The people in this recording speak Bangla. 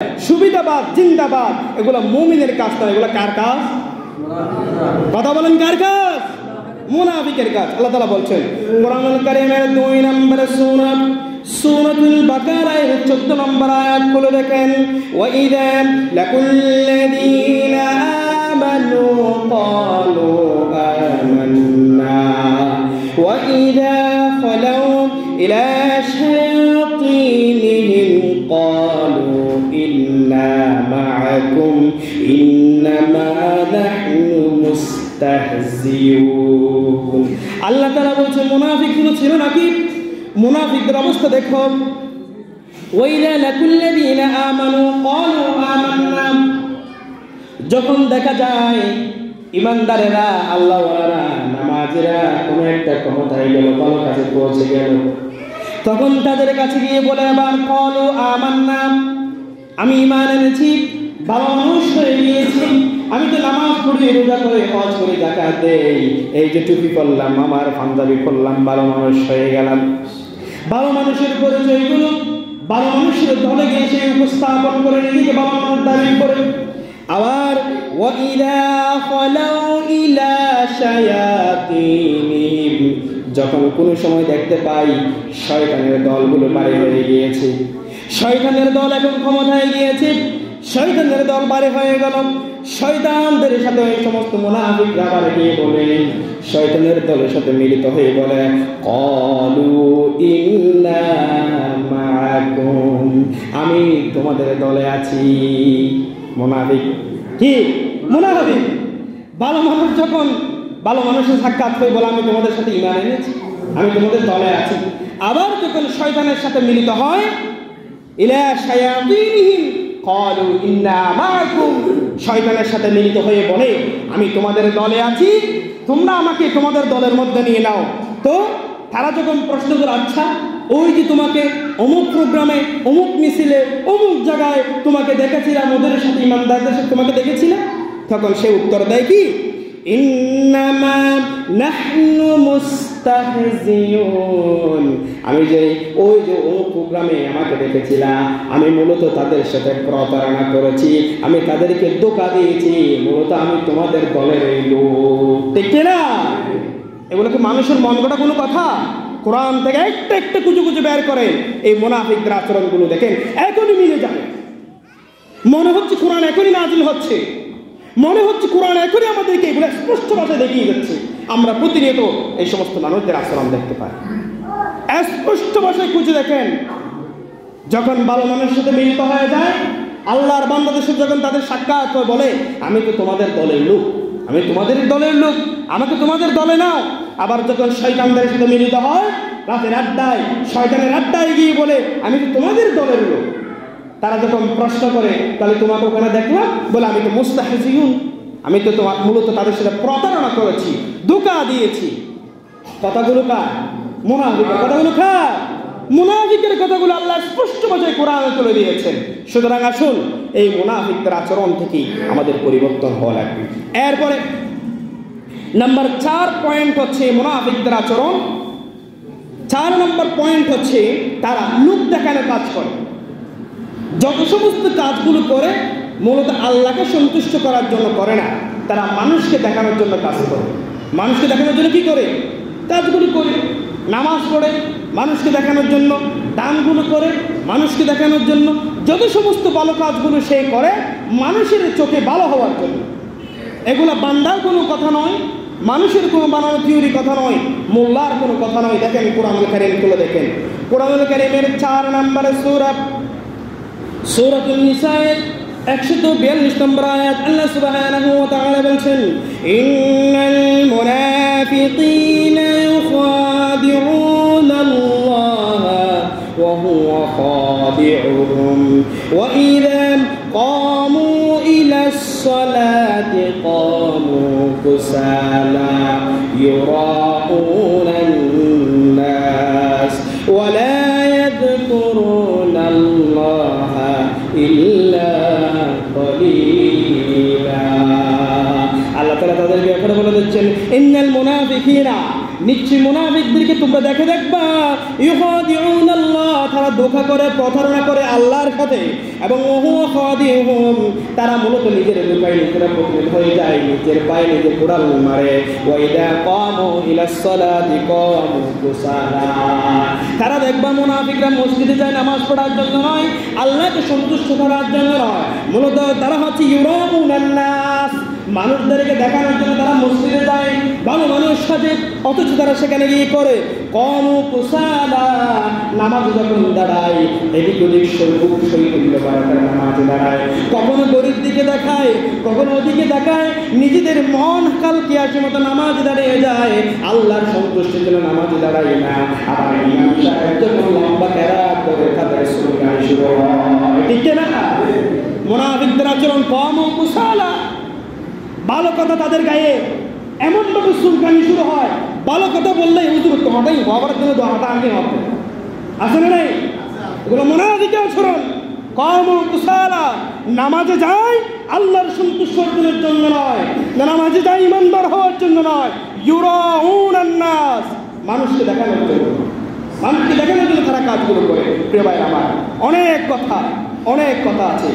সুবিধাবাদ, জিন্দাবাদ, এগুলো মুমিনের কাজ না, এগুলো কার কাজ? কথা বলেন, কার কাজ? মুনাফিকের কাজ। আল্লাহ তাআলা বলছেন কোরআনুল কারীমের 2 নম্বর সূরা সূরাতুল বাকারার 14 নম্বর আয়াত খুলে দেখেন, ওয়া ইযা লাকুল্লাযীনা আমানু ক্বালু আমান্না ওয়া ইযা খালাউ ইলা শায়াতিনিহিম ক্বালু ইন্না মা'আকুম ইন্নামা নাহনু মুস্তাহজিউন। আল্লাহ তাআলা বলছেন মুনাফিকগুলো ছিল নাকি? মুনাফিকদের অবস্থা দেখো, ওয়াইলা লাকুল্লাযীনা আমানু ক্বালু আমান্না, যখন দেখা যায় ইমানদারেরা, আল্লাহওয়ালারা, নামাজিরা কোনো একটা ক্ষমতায় গেল, ভালো কাছে পৌঁছে গেল, তখন তাদের কাছে গিয়ে বলে আবার ক্বালু আমান্না, আমি ঈমান এনেছি, ভালো মানুষ হয়ে গিয়েছি, আমি তো নামাজ পড়ি, রোজা করে, হজ করে, যাকাত দেই, এই যে টুপি পরলাম, আমার পাঞ্জাবি পরলাম, ভালো মানুষ হয়ে গেলাম। ভালো মানুষের পরিচয়গুলো ভালো মানুষের দলে গিয়ে সে উপস্থাপন করে, নিজেকে ভালো মানুষ দাবি করে। আবার ওয়াইদা খালাউ ইলা শায়াতিনিহিম, যখন কোনো সময় দেখতে পাই শয়তানের দলগুলো বাড়ি হয়ে গিয়েছে, শয়তানের দল এখন ক্ষমতায় গিয়েছে, শয়তানের দল বাড়ি হয়ে গেল, শয়তানদের সাথে ওই সমস্ত মুনাফিকরা বাড়ি গিয়ে বলে, শয়তানের দলের সাথে মিলিত হয়ে বলে ক্বালু ইন্না মা'আকুম, আমি তোমাদের দলে আছি। মুনাফিক কি? মুনাফিক। ভালো মানুষ যখন ভালো মানুষের সাক্ষাৎ হয়ে বলে আমি তোমাদের সাথে ঈমান এনেছি, আমি তোমাদের দলে আছি, আবার যখন শয়তানের সাথে মিলিত হয় ইলা শায়াতিনিহিম ক্বালু ইন্না মা'আকুম, শয়তানের সাথে মিলিত হয়ে বলে আমি তোমাদের দলে আছি, তোমরা আমাকে তোমাদের দলের মধ্যে নিয়ে নাও। তো তারা যখন প্রশ্ন করে, আচ্ছা ওই যে তোমাকে অমুক প্রোগ্রামে, অমুক মিছিলে, অমুক জায়গায় তোমাকে দেখেছিলাম, ওদের সাথে ইমানদারদের সাথে তোমাকে দেখেছিলাম, তখন সে উত্তর দেয় কি, ইন্নামা নাহনু মুস্তাহজিউন, আমি যে ওই যে অমুক প্রোগ্রামে আমাকে দেখেছিলাম, আমি মূলত তাদের সাথে প্রতারণা করেছি, আমি তাদেরকে ধোঁকা দিয়েছি, মূলত আমি তোমাদের দলের এই লোক। ঠিক না? এগুলো কি মানুষের মন গড়া কোনো কথা? কোরআন থেকে একটা একটা কুচু কুচু বের করে এই মুনাফিকদের আচরণগুলো দেখেন, এখনই মিলে যাবে। মনে হচ্ছে কোরআন এখনই নাজিল হচ্ছে, মনে হচ্ছে কোরআন এখনই আমাদেরকে এগুলো স্পষ্ট ভাষায় দেখিয়ে যাচ্ছে। আমরা প্রতিনিয়ত এই সমস্ত মানুষদের আচরণ দেখতে পাই, স্পষ্ট ভাষায় খুঁজে দেখেন। যখন ভালো মানুষের সাথে মিলিত হয়ে যায়, আল্লাহর বান্দাদের সাথে যখন তাদের সাক্ষাৎ হয়, বলে আমি তো তোমাদের দলের লোক, আমি তোমাদের দলের লোক, আমাকে তোমাদের দলে নাও। আবার যখন শয়তানদের সাথে মিলিত হয়, রাতের আড্ডায়, শয়তানের আড্ডায় গিয়ে বলে আমি তো তোমাদের দলের লোক। তারা যখন প্রশ্ন করে তাহলে তোমাকে ওখানে দেখলাম, বলে আমি তো মুস্তাহজিউন, আমি তো তোমার মূলত তাদের সাথে প্রতারণা করেছি, ধোঁকা দিয়েছি। কথাগুলো কার? মুনাফিকের কথাগুলো কার? মুনাফিকের কথাগুলো আল্লাহ স্পষ্ট ভাষায় কোরআনে তুলে দিয়েছেন। সুতরাং আসুন এই মুনাফিকদের আচরণ থেকে আমাদের পরিবর্তন হওয়া লাগবে। এরপরে নাম্বার 4 পয়েন্ট হচ্ছে মুনাফিকদের আচরণ। 4 নম্বর পয়েন্ট হচ্ছে তারা লোক দেখানোর কাজ করে। যত সমস্ত কাজগুলো করে মূলত আল্লাহকে সন্তুষ্ট করার জন্য করে না, তারা মানুষকে দেখানোর জন্য কাজ করে। মানুষকে দেখানোর জন্য কি করে? কাজগুলো করে। নামাজ পড়ে মানুষকে দেখানোর জন্য, দানগুলো করে মানুষকে দেখানোর জন্য, যত সমস্ত ভালো কাজগুলো সে করে মানুষের চোখে ভালো হওয়ার জন্য। এগুলো বান্দার কোনো কথা নয়, মানুষের কোনো বানানো থিওরি কথা নয়, মোল্লার কোনো কথা নয়। দেখেন কোরআনুল কারীম খুলে দেখেন, কোরআনুল কারীমের 4 নম্বরের সূরা সূরাতুন নিসায়ের 142 নম্বর আয়াত আল্লাহ সুবহানাহু ওয়া তাআলা বলছেন, ইন্নাল মুনাফিকিনা ইউখাদিউনা আল্লাহা ওয়া হুয়া খাদিউহুম ওয়া ইযা ক্বামু ইলাস সালাতি ক্বামু কুসালা ইউরাউনান নাস ওয়া লা ইয়াযকুরুনা আল্লাহা ইল্লা কলিলা। আল্লাহ তাআলা তাদের ব্যাপারে বলে দিচ্ছেন, ইন্নাল মুনাফিকিনা, নিশ্চয়ই মুনাফিকদেরকে তোমরা দেখবা, ইউখাদিউনা আল্লাহ, তারা ধোঁকা করে, প্রতারণা করে আল্লাহর সাথে, এবং তারা মূলত নিজের ধোঁকায় নিজেরা পতিত হয়ে যায়, নিজের পায়ে নিজে কোড়াল মারে। তারা দেখবা মুনাফিকরা মসজিদে যায় নামাজ পড়ার জন্য নয়, আল্লাহকে সন্তুষ্ট করার জন্য নয়, মূলত তারা হচ্ছে ইউরাউনান নাস, মানুষদেরকে দেখানোর জন্য তারা মসজিদে যায়, ভালো মানুষ সাজে, অথচ তারা সেখানে গিয়ে করে কমু কুসালা, নামাজ যখন দাঁড়ায় এদিক ওদিক বুক শৈথিল্য বাড়াটার নামাজে দাঁড়ায়, কখনো গরিব দিকে দেখায়, কখনো ওদিকে দেখায়, নিজেদের মন কালকে আসে মতো নামাজ দাঁড়িয়ে যায়, আল্লাহর সন্তুষ্টির জন্য নামাজ দাঁড়ায় না। আবার ইমাম সাহেব যখন লম্বা কেরাত করে তাদের সুরগান শুরু হয়, ঠিক না? মুনাফিকদের আচরণ কমু কুসালা, ভালো কথা তাদের গায়ে এমনভাবে সুলকানি শুরু হয়, ভালো কথা বললেই হুজুর তোমাটাই হবার জন্য দোয়াটা আগে হবে, আছে না নাই? এগুলো মুনাফিকের আচরণ। কওম কুসালা, নামাজে যায় আল্লাহর সন্তুষ্ট অর্জনের জন্য নয়, নামাজে যায় ইমানদার হওয়ার জন্য নয়, ইউরাউনান নাস, মানুষকে দেখানোর জন্য, মানুষকে দেখানোর জন্য তারা কাজগুলো করে। প্রিয় ভাই আমার, অনেক কথা আছে।